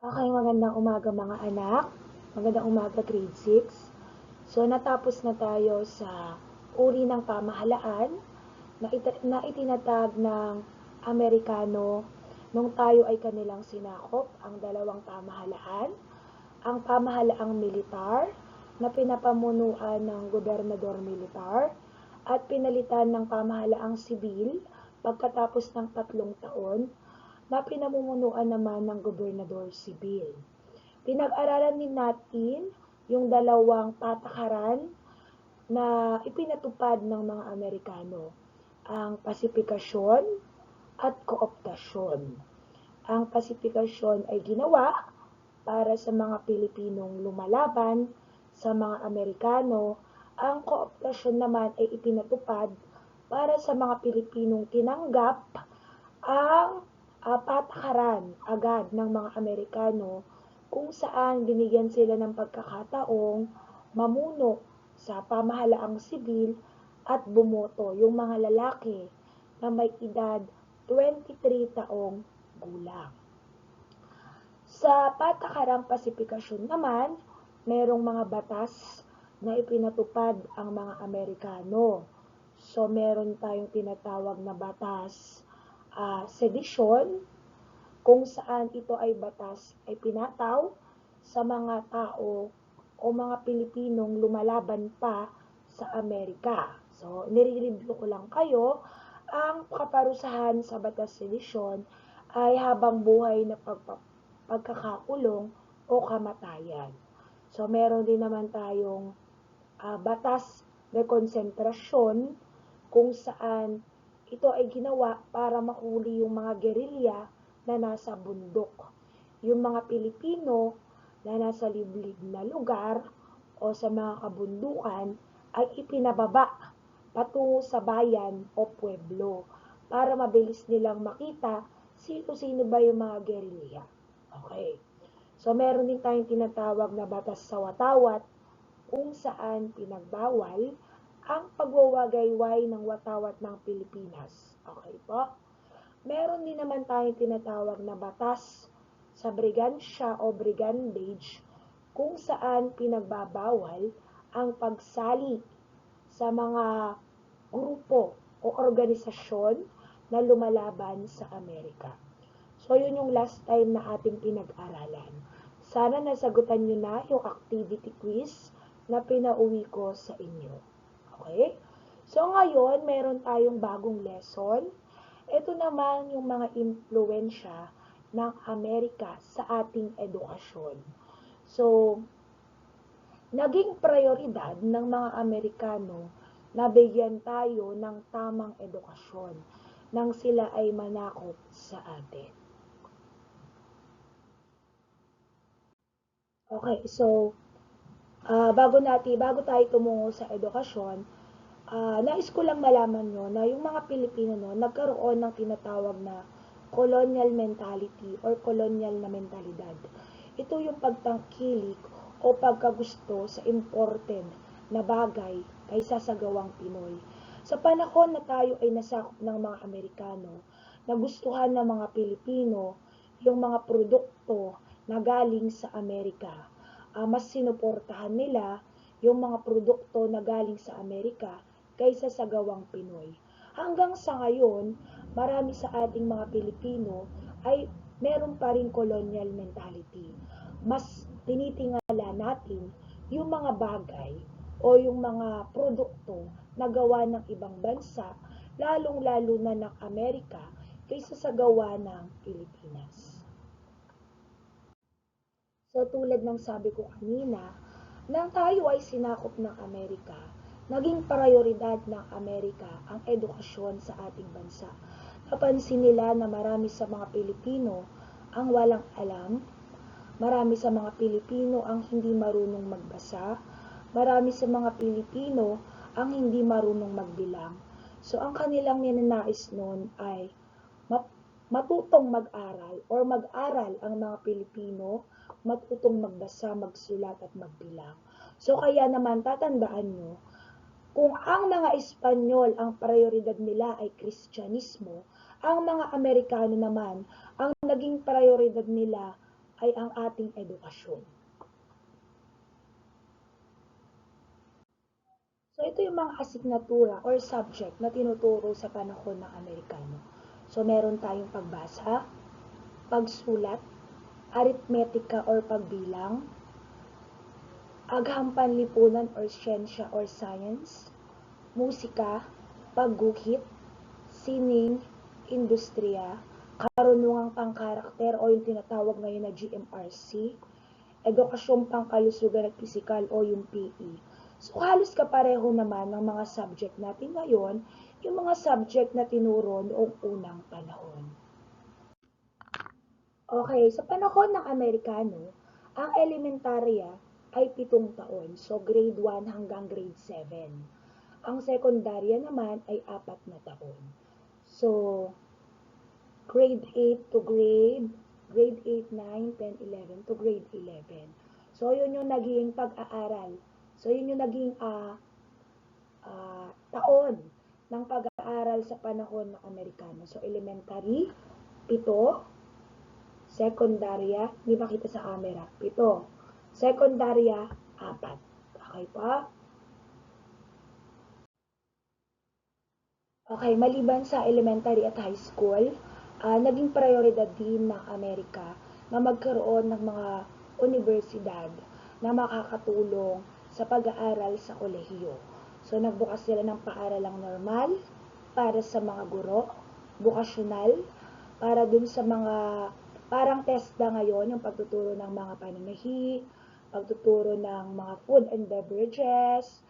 Okay, magandang umaga mga anak. Magandang umaga grade 6. So, natapos na tayo sa uri ng pamahalaan na itinatag ng Amerikano nung tayo ay kanilang sinakop ang dalawang pamahalaan, ang pamahalaang militar na pinapamunuan ng gobernador militar at pinalitan ng pamahalaang sibil pagkatapos ng 3 taon na pinamumunuan naman ng gobernador sibil. Pinag-aralan din natin yung dalawang patakaran na ipinatupad ng mga Amerikano, ang pasifikasyon at kooptasyon. Ang pasifikasyon ay ginawa para sa mga Pilipinong lumalaban sa mga Amerikano, ang kooptasyon naman ay ipinatupad para sa mga Pilipinong tinanggap ang patakaran agad ng mga Amerikano kung saan binigyan sila ng pagkakataong mamuno sa pamahalaang sibil at bumoto yung mga lalaki na may edad 23 taong gulang. Sa patakarang pasifikasyon naman, merong mga batas na ipinatupad ang mga Amerikano. So, meron tayong tinatawag na batas sedisyon, kung saan ito ay batas ay pinataw sa mga tao o mga Pilipinong lumalaban pa sa Amerika. So, nire-review ko lang kayo, ang kaparusahan sa batas sedisyon ay habang buhay na pagkakakulong o kamatayan. So, meron din naman tayong batas de konsentrasyon kung saan ito ay ginawa para mahuli yung mga gerilya na nasa bundok. Yung mga Pilipino na nasa liblib na lugar o sa mga kabundukan ay ipinababa patungo sa bayan o pueblo para mabilis nilang makita sino-sino ba yung mga gerilya. Okay. So, meron din tayong tinatawag na batas sa watawat kung saan pinagbawal ang pagwawagayway ng watawat ng Pilipinas. Okay po? Meron din naman tayong tinatawag na batas sa brigansya o brigandage kung saan pinagbabawal ang pagsali sa mga grupo o organisasyon na lumalaban sa Amerika. So, yun yung last time na ating pinag-aralan. Sana nasagutan nyo na yung activity quiz na pinauwi ko sa inyo. Okay? So, ngayon, meron tayong bagong lesson. Ito naman yung mga impluensya ng Amerika sa ating edukasyon. So, naging prioridad ng mga Amerikano na bigyan tayo ng tamang edukasyon nang sila ay manakop sa atin. Okay, so, bago tayo tumungo sa edukasyon, nais ko lang malaman nyo na yung mga Pilipino nagkaroon ng tinatawag na colonial mentality or colonial na mentalidad. Ito yung pagtangkilik o pagkagusto sa imported na bagay kaysa sa gawang Pinoy. Sa panahon na tayo ay nasakop ng mga Amerikano, nagustuhan ng mga Pilipino yung mga produkto na galing sa Amerika. Mas sinuportahan nila yung mga produkto na galing sa Amerika kaysa sa gawang Pinoy. Hanggang sa ngayon, marami sa ating mga Pilipino ay meron pa rin colonial mentality. Mas tinitingala natin yung mga bagay o yung mga produkto na gawa ng ibang bansa, lalong-lalo na ng Amerika, kaysa sa gawa ng Pilipinas. So, tulad ng sabi ko kanina, nang tayo ay sinakop ng Amerika, naging prioridad ng Amerika ang edukasyon sa ating bansa. Napansin nila na marami sa mga Pilipino ang walang alam, marami sa mga Pilipino ang hindi marunong magbasa, marami sa mga Pilipino ang hindi marunong magbilang. So, ang kanilang ninanais noon ay matutong mag-aral or mag-aral ang mga Pilipino, matutong magbasa, magsulat at magbilang. So, kaya naman tatandaan nyo, kung ang mga Espanyol ang prioridad nila ay Kristyanismo, ang mga Amerikano naman, ang naging prioridad nila ay ang ating edukasyon. So, ito yung mga asignatura or subject na tinuturo sa panahon ng Amerikano. So, meron tayong pagbasa, pagsulat, arithmetika or pagbilang, agham panlipunan or siyensya or science, musika, pagguhit, sining, industriya, karunungang pangkarakter o yung tinatawag ngayon na GMRC, edukasyong pangkalusugan at pisikal o yung PE. So halos kapareho naman ng mga subject natin ngayon, yung mga subject na tinuro noong unang panahon. Okay, sa panahon ng Amerikano, ang elementarya ay 7 taon, so grade 1 hanggang grade 7. Ang sekundarya naman ay 4 na taon. So, grade 8 to grade 8, 9, 10, 11 to grade 11. So, yun yung naging pag-aaral. So, yun yung naging taon ng pag-aaral sa panahon ng Amerikano. So, elementary, 7. Sekundarya, hindi makita sa camera, 7. Sekundarya, 4. Okay pa? Okay, maliban sa elementary at high school, naging prioridad din ng Amerika na magkaroon ng mga universidad na makakatulong sa pag-aaral sa kolehiyo. So, nagbukas sila ng paaralang normal para sa mga guro, bukasyonal, para dun sa mga parang TESDA ngayon, yung pagtuturo ng mga pananahi, pagtuturo ng mga food and beverages,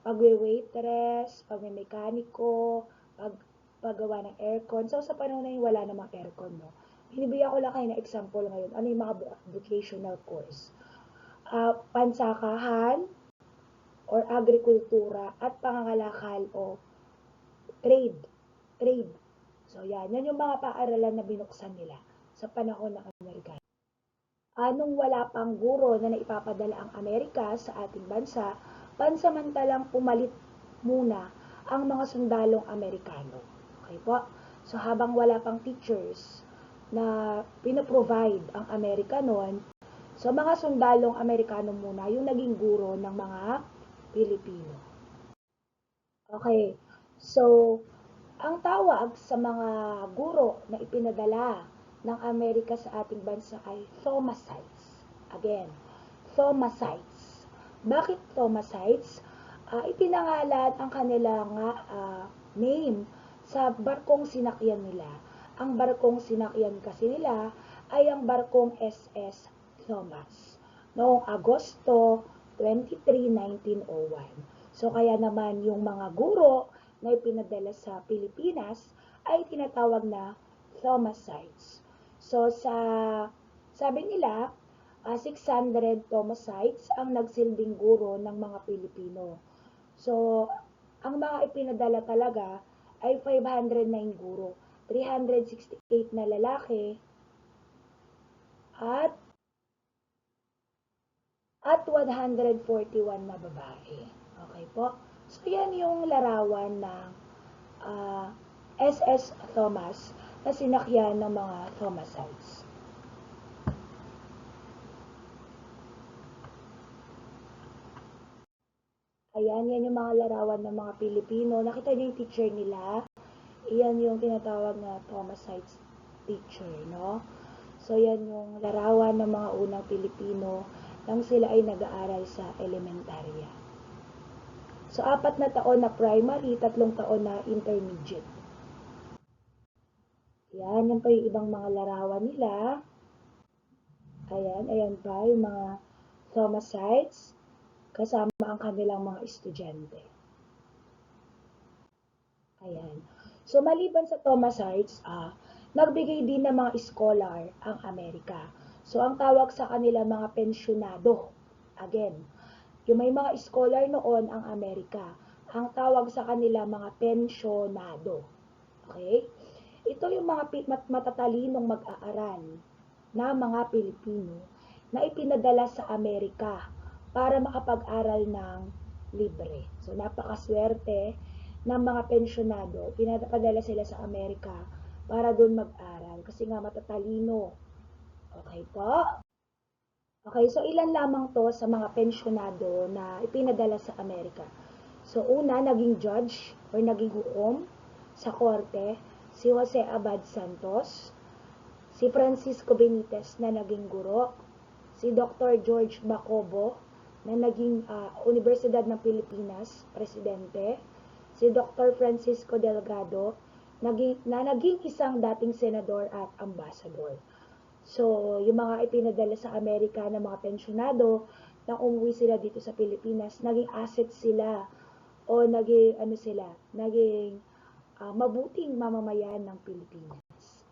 pagwe-waitress, pagme-mekaniko, paggawa ng aircon. So, sa panahon na yun, wala namang aircon, no? Binibigyan ko lang kayo ng example ngayon. Ano yung mga vocational course? Pansakahan, or agrikultura, at pangangalakal o trade. Trade. So, yan. Yan yung mga paaralan na binuksan nila sa panahon ng Amerikano. Nung wala pang guro na naipapadala ang Amerika sa ating bansa, pansamantalang pumalit muna ang mga sundalong Amerikano. Okay po? So, habang wala pang teachers na pinaprovide ang Amerika noon, so mga sundalong Amerikano muna yung naging guro ng mga Pilipino. Okay. So, ang tawag sa mga guro na ipinadala ng Amerika sa ating bansa ay Thomasites. Again, Thomasites. Bakit Thomasites? Ipinangalan ang kanilang name sa barkong sinakyan nila. Ang barkong sinakyan kasi nila ay ang barkong SS Thomas noong Agosto 23, 1901. So kaya naman yung mga guro na ipinadala sa Pilipinas ay tinatawag na Thomasites. So sabi nila, 600 Thomasites ang nagsilbing guro ng mga Pilipino. So, ang mga ipinadala talaga ay 509 guro, 368 na lalaki, at 141 na babae. Okay po? So, yan yung larawan ng SS Thomas na sinakyan ng mga Thomasites. Ayan, yan yung mga larawan ng mga Pilipino. Nakita niyo yung picture nila? Iyan yung tinatawag na Thomasites picture, no? So, yan yung larawan ng mga unang Pilipino nang sila ay nag-aaral sa elementarya. So, 4 na taon na primary, 3 taon na intermediate. Yan, yan pa yung ibang mga larawan nila. Ayan pa yung mga Thomasites kasama ang kanilang mga estudyante. Ayan. So, maliban sa Thomasites, nagbigay din ng mga scholar ang Amerika. So, ang tawag sa kanila mga pensyonado. Again, yung may mga scholar noon ang Amerika. Ang tawag sa kanila mga pensyonado. Okay? Ito yung mga matatalinong mag-aaral na mga Pilipino na ipinadala sa Amerika para makapag-aral ng libre. So, napakaswerte ng mga pensyonado. Pinapadala sila sa Amerika para doon mag-aral kasi nga matatalino. Okay po? Okay, so ilan lamang to sa mga pensyonado na ipinadala sa Amerika. So una, naging judge or naging hukom sa korte, si Jose Abad Santos, si Francisco Benitez na naging guro, si Dr. George Bacobo na naging Universidad ng Pilipinas, presidente, si Dr. Francisco Delgado na naging isang dating senador at ambasador. So, yung mga ipinadala sa Amerika ng mga pensyonado, nang umuwi sila dito sa Pilipinas, naging asset sila o naging mabuting mamamayan ng Pilipinas.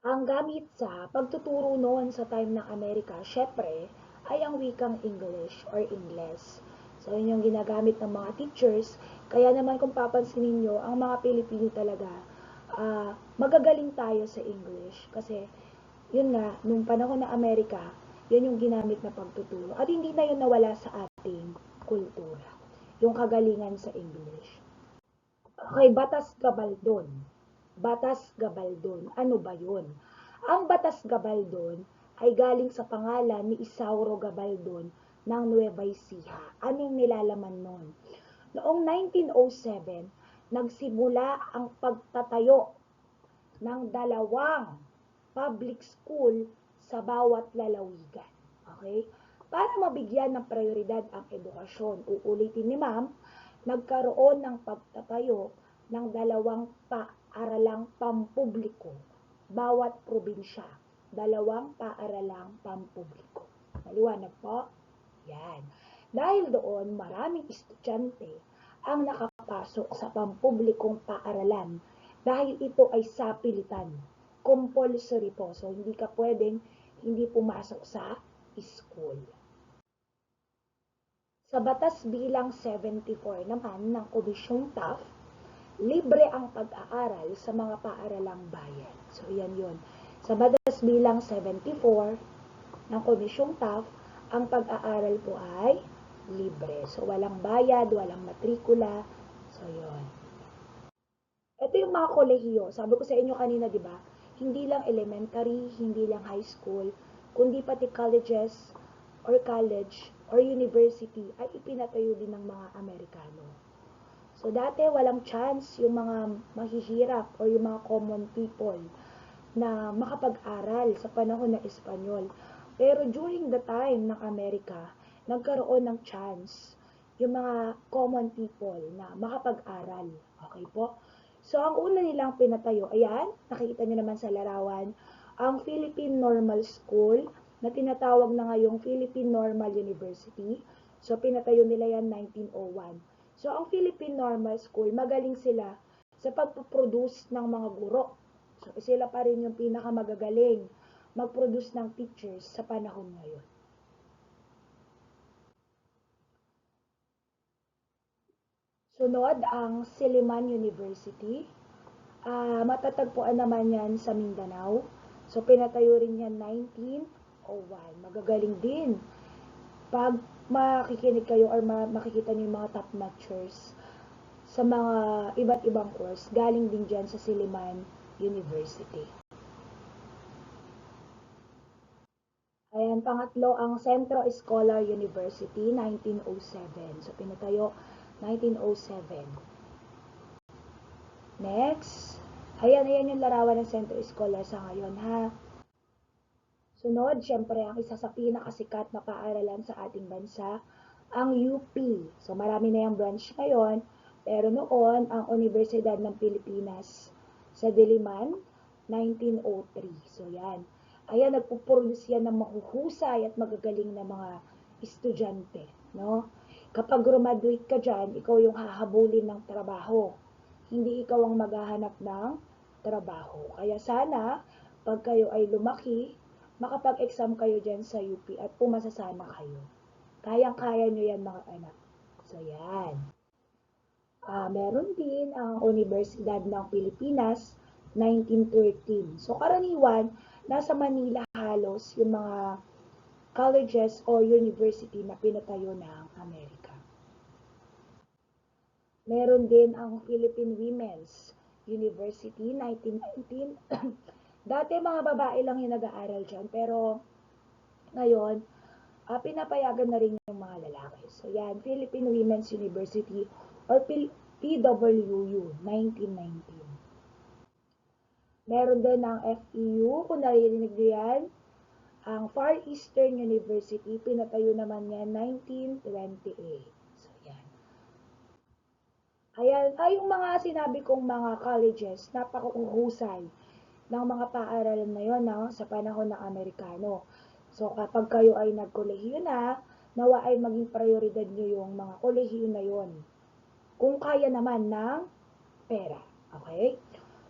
Ang gamit sa pagtuturo noon sa time ng Amerika, syempre, ay ang wikang English or Ingles. So, yun yung ginagamit ng mga teachers. Kaya naman kung papansinin nyo, ang mga Pilipino talaga, magagaling tayo sa English. Kasi, yun nga, nung panahon ng Amerika, yun yung ginamit na pagtuturo. At hindi na yun nawala sa ating kultura. Yung kagalingan sa English. Okay, Batas Gabaldon. Batas Gabaldon. Ano ba yun? Ang Batas Gabaldon ay galing sa pangalan ni Isauro Gabaldon ng Nueva Ecija. Anong nilalaman nun? Noong 1907, nagsimula ang pagtatayo ng dalawang public school sa bawat lalawigan. Okay? Para mabigyan ng prioridad ang edukasyon, uulitin ni Ma'am, nagkaroon ng pagtatayo ng dalawang paaralang pampubliko bawat probinsya. Dalawang paaralang pampubliko. Maliwanag po? Yan. Dahil doon, maraming estudyante ang nakapasok sa pampublikong paaralan dahil ito ay sapilitan. Compulsory po. So, hindi ka pwedeng hindi pumasok sa school. Sa Batas Bilang 74 naman ng Komisyong Taft, libre ang pag-aaral sa mga paaralang bayan. So, yan yun. Sa Batas Bilang 74 ng Komisyong Taft, ang pag-aaral po ay libre. So, walang bayad, walang matrikula. So, yun. Ito yung mga kolehiyo. Sabi ko sa inyo kanina, di ba? Hindi lang elementary, hindi lang high school, kundi pati colleges or college or university ay ipinatayo din ng mga Amerikano. So, dati walang chance yung mga mahihirap or yung mga common people na makapag-aral sa panahon ng Espanyol. Pero during the time ng Amerika, nagkaroon ng chance yung mga common people na makapag-aral. Okay po? So, ang una nilang pinatayo, ayan, nakikita nyo naman sa larawan, ang Philippine Normal School na tinatawag na ngayong Philippine Normal University. So, pinatayo nila yan 1901. So, ang Philippine Normal School, magaling sila sa pagpuproduce ng mga guro. So, sila pa rin yung pinakamagagaling mag-produce ng teachers sa panahon ngayon. Sunod ang Silliman University. Matatagpuan naman yan sa Mindanao. So, pinatayo rin yan 1901. Magagaling din. Pag makikinig kayo or makikita niyo yung mga top notchers sa mga iba't ibang course, galing din dyan sa Silliman University. Ayan, pangatlo, ang Centro Escolar University, 1907. So, pinatayo, 1907. Next. Ayan yung larawan ng Centro Escolar sa ngayon, ha? Sunod, syempre, ang isa sa pinakasikat na paaralan sa ating bansa, ang UP. So, marami na yung branch ngayon, pero noon, ang Universidad ng Pilipinas sa Diliman, 1903. So, yan. Ayan, nagpuproduce yan ng mahuhusay at magagaling na mga estudyante, no? Kapag graduate ka dyan, ikaw yung hahabulin ng trabaho. Hindi ikaw ang maghahanap ng trabaho. Kaya sana, pag kayo ay lumaki, makapag-exam kayo dyan sa UP at pumasa sana kayo. Kayang-kaya nyo yan mga anak. So, yan. Meron din ang Universidad ng Pilipinas, 1913. So, karaniwan, nasa Manila halos yung mga colleges o university na pinatayo ng Amerika. Meron din ang Philippine Women's University, 1919. Dati mga babae lang yung nag-aaral dyan, pero ngayon, pinapayagan na rin yung mga lalaki. So yan, Philippine Women's University or PWU, 1919. Meron din ang FEU, kung naririnig niyo yan, ang Far Eastern University, pinatayo naman yan 1928. So yan. Ayan, yung mga sinabi kong mga colleges, napakauhusay ng mga paaralan na yun sa panahon ng Amerikano. So kapag kayo ay nagkolehiyo na, nawa ay maging prioridad nyo yung mga kolehiyo na yun. Kung kaya naman ng pera. Okay?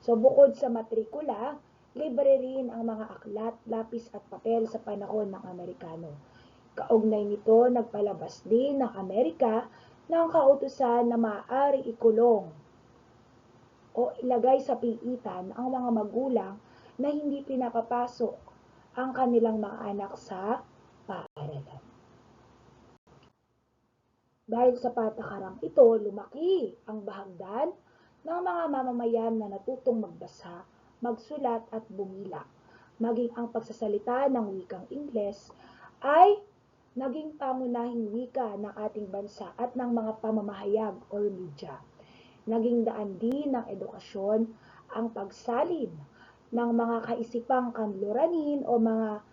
So bukod sa matrikula, libre rin ang mga aklat, lapis at papel sa panahon ng Amerikano. Kaugnay nito, nagpalabas din ng Amerika ng kautusan na maaari ikulong o ilagay sa piitan ang mga magulang na hindi pinapapasok ang kanilang mga anak sa paaralan. Dahil sa patakarang ito, lumaki ang bahagdan ng mga mamamayan na natutong magbasa, magsulat at bumila. Maging ang pagsasalita ng wikang Ingles ay naging pangunahing wika ng ating bansa at ng mga pamamahayag or media. Naging daan din ng edukasyon ang pagsalin ng mga kaisipang kanluranin o mga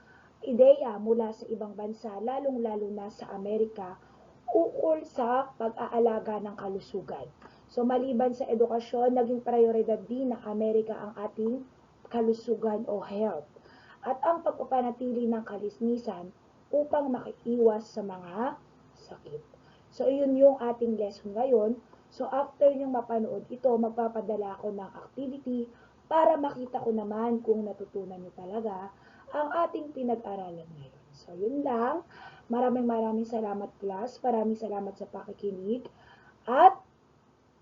ideya mula sa ibang bansa, lalong-lalo na sa Amerika, ukol sa pag-aalaga ng kalusugan. So maliban sa edukasyon, naging prioridad din ng Amerika ang ating kalusugan o health at ang pagpapanatili ng kalinisan upang makaiwas sa mga sakit. So yun yung ating lesson ngayon. So after nyong mapanood ito, magpapadala ako ng activity para makita ko naman kung natutunan nyo talaga ang ating pinag-aralan ngayon. So yun lang. Maraming salamat class. Maraming salamat sa pakikinig. At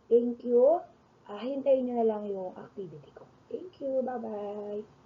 thank you. Hintayin nyo na lang yung activity ko. Thank you. Bye-bye.